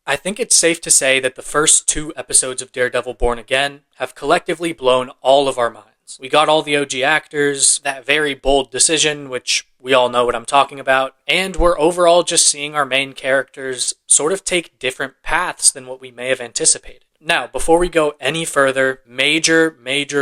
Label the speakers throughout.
Speaker 1: I think it's safe to say that the first 2 episodes of Daredevil Born Again have collectively blown all of our minds. We got all the OG actors, that very bold decision, which we all know what I'm talking about, and we're overall just seeing our main characters sort of take different paths than what we may have anticipated. Now, before we go any further, major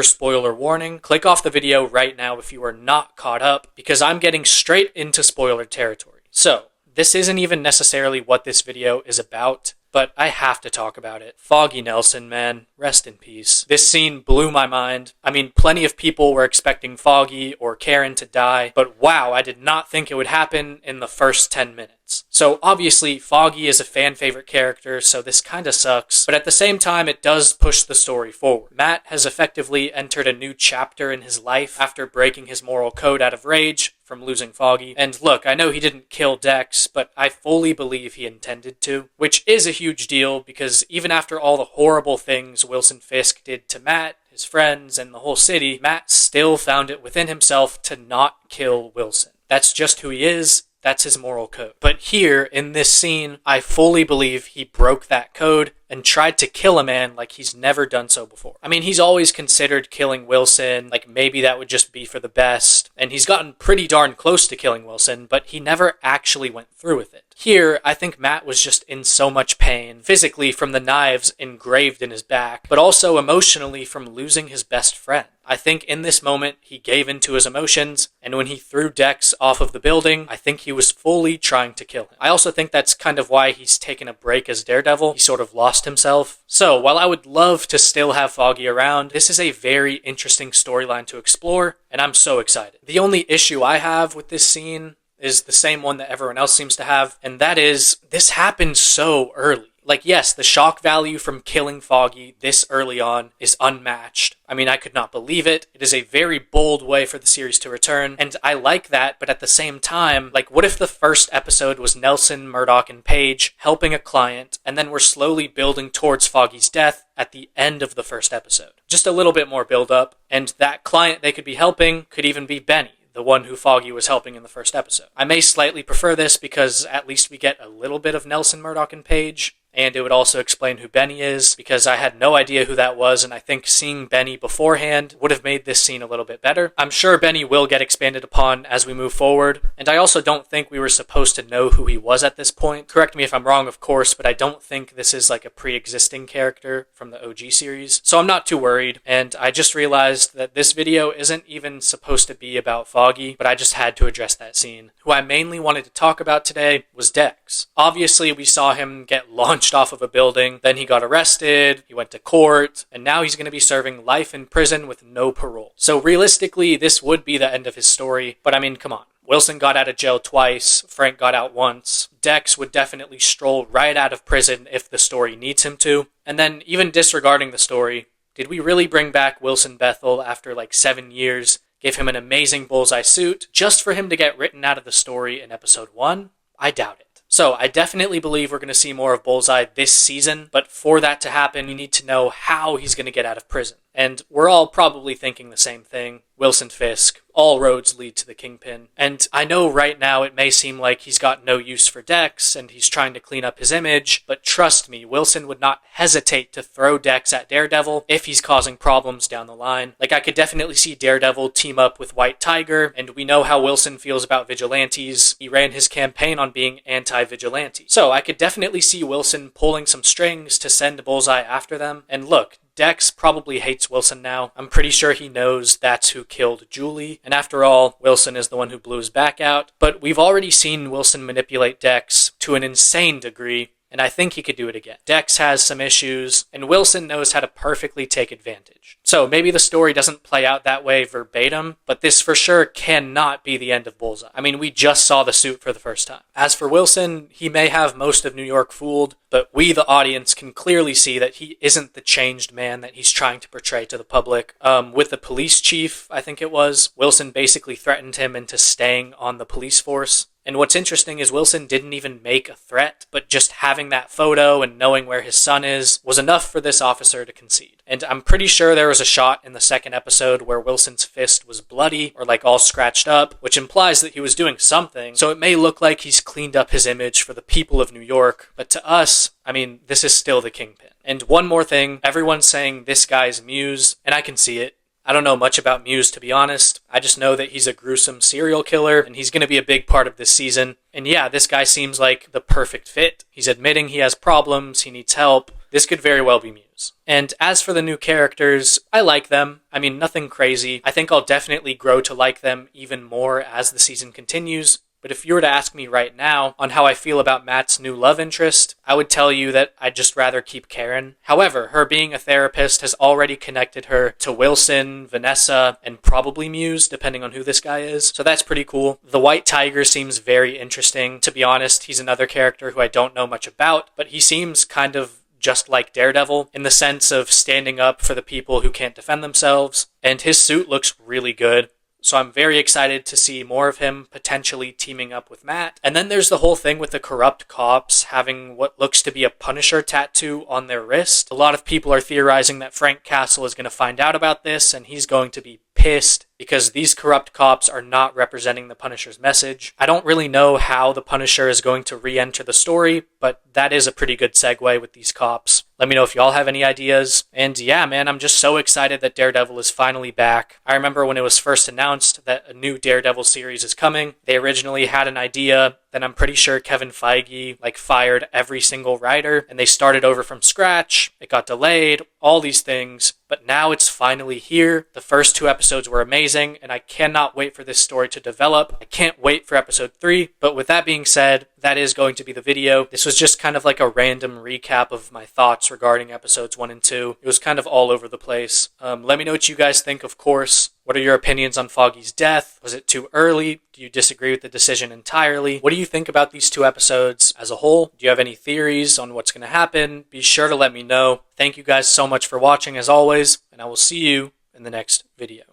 Speaker 1: spoiler warning. Click off the video right now if you are not caught up, because I'm getting straight into spoiler territory. So, this isn't even necessarily what this video is about, but I have to talk about it. Foggy Nelson, man. Rest in peace. This scene blew my mind. I mean, plenty of people were expecting Foggy or Karen to die, but wow, I did not think it would happen in the first 10 minutes. So obviously, Foggy is a fan favorite character, so this kinda sucks, but at the same time, it does push the story forward. Matt has effectively entered a new chapter in his life after breaking his moral code out of rage from losing Foggy. And look, I know he didn't kill Dex, but I fully believe he intended to, which is a huge deal because even after all the horrible things Wilson Fisk did to Matt, his friends, and the whole city, Matt still found it within himself to not kill Wilson. That's just who he is. That's his moral code. But here, in this scene, I fully believe he broke that code and tried to kill a man like he's never done so before. I mean, he's always considered killing Wilson, like maybe that would just be for the best, and he's gotten pretty darn close to killing Wilson, but he never actually went through with it. Here, I think Matt was just in so much pain, physically from the knives engraved in his back, but also emotionally from losing his best friend. I think in this moment, he gave in to his emotions, and when he threw Dex off of the building, I think he was fully trying to kill him. I also think that's kind of why he's taken a break as Daredevil. He sort of lost himself. So, while I would love to still have Foggy around, this is a very interesting storyline to explore, and I'm so excited. The only issue I have with this scene is the same one that everyone else seems to have, and that is, this happened so early. Like, yes, the shock value from killing Foggy this early on is unmatched. I mean, I could not believe it. It is a very bold way for the series to return, and I like that, but at the same time, like, what if the first episode was Nelson, Murdoch, and Paige helping a client, and then we're slowly building towards Foggy's death at the end of the first episode? Just a little bit more build-up, and that client they could be helping could even be Benny, the one who Foggy was helping in the first episode. I may slightly prefer this because at least we get a little bit of Nelson, Murdoch, and Paige, and it would also explain who Benny is, because I had no idea who that was, and I think seeing Benny beforehand would have made this scene a little bit better. I'm sure Benny will get expanded upon as we move forward, and I also don't think we were supposed to know who he was at this point. Correct me if I'm wrong, of course, but I don't think this is like a pre-existing character from the OG series, so I'm not too worried, and I just realized that this video isn't even supposed to be about Foggy, but I just had to address that scene. Who I mainly wanted to talk about today was Dex. Obviously, we saw him get launched off of a building, then he got arrested, he went to court, and now he's going to be serving life in prison with no parole. So realistically, this would be the end of his story, but I mean, come on. Wilson got out of jail twice, Frank got out once, Dex would definitely stroll right out of prison if the story needs him to, and then even disregarding the story, did we really bring back Wilson Bethel after like 7 years, give him an amazing Bullseye suit, just for him to get written out of the story in episode 1? I doubt it. So, I definitely believe we're going to see more of Bullseye this season, but for that to happen, we need to know how he's going to get out of prison. And we're all probably thinking the same thing. Wilson Fisk, all roads lead to the Kingpin. And I know right now it may seem like he's got no use for Dex and he's trying to clean up his image, but trust me, Wilson would not hesitate to throw Dex at Daredevil if he's causing problems down the line. Like, I could definitely see Daredevil team up with White Tiger, and we know how Wilson feels about vigilantes. He ran his campaign on being anti-vigilante. So I could definitely see Wilson pulling some strings to send Bullseye after them. And look, Dex probably hates Wilson now. I'm pretty sure he knows that's who killed Julie. And after all, Wilson is the one who blew his back out. But we've already seen Wilson manipulate Dex to an insane degree, and I think he could do it again. Dex has some issues, and Wilson knows how to perfectly take advantage. So maybe the story doesn't play out that way verbatim, but this for sure cannot be the end of Bullseye. I mean, we just saw the suit for the first time. As for Wilson, he may have most of New York fooled, but we, the audience, can clearly see that he isn't the changed man that he's trying to portray to the public. With the police chief, I think it was, Wilson basically threatened him into staying on the police force. And what's interesting is Wilson didn't even make a threat, but just having that photo and knowing where his son is was enough for this officer to concede. And I'm pretty sure there was a shot in the second episode where Wilson's fist was bloody or like all scratched up, which implies that he was doing something. So it may look like he's cleaned up his image for the people of New York, but to us, I mean, this is still the Kingpin. And one more thing, everyone's saying this guy's Muse, and I can see it. I don't know much about Muse, to be honest. I just know that he's a gruesome serial killer, and he's going to be a big part of this season. And yeah, this guy seems like the perfect fit. He's admitting he has problems, he needs help. This could very well be Muse. And as for the new characters, I like them. I mean, nothing crazy. I think I'll definitely grow to like them even more as the season continues. But if you were to ask me right now on how I feel about Matt's new love interest, I would tell you that I'd just rather keep Karen. However, her being a therapist has already connected her to Wilson, Vanessa, and probably Muse, depending on who this guy is. So that's pretty cool. The White Tiger seems very interesting. To be honest, he's another character who I don't know much about, but he seems kind of just like Daredevil in the sense of standing up for the people who can't defend themselves. And his suit looks really good. So I'm very excited to see more of him potentially teaming up with Matt. And then there's the whole thing with the corrupt cops having what looks to be a Punisher tattoo on their wrist. A lot of people are theorizing that Frank Castle is going to find out about this and he's going to be pissed because these corrupt cops are not representing the Punisher's message. I don't really know how the Punisher is going to re-enter the story, but that is a pretty good segue with these cops. Let me know if y'all have any ideas. And yeah, man, I'm just so excited that Daredevil is finally back. I remember when it was first announced that a new Daredevil series is coming. They originally had an idea, then I'm pretty sure Kevin Feige fired every single writer and they started over from scratch. It got delayed, all these things, but now it's finally here. The first 2 episodes were amazing and I cannot wait for this story to develop. I can't wait for episode 3, but with that being said, that is going to be the video. This was just kind of like a random recap of my thoughts regarding episodes 1 and 2. It was kind of all over the place. Let me know what you guys think, of course. What are your opinions on Foggy's death? Was it too early? Do you disagree with the decision entirely? What do you think about these 2 episodes as a whole? Do you have any theories on what's going to happen? Be sure to let me know. Thank you guys so much for watching as always, and I will see you in the next video.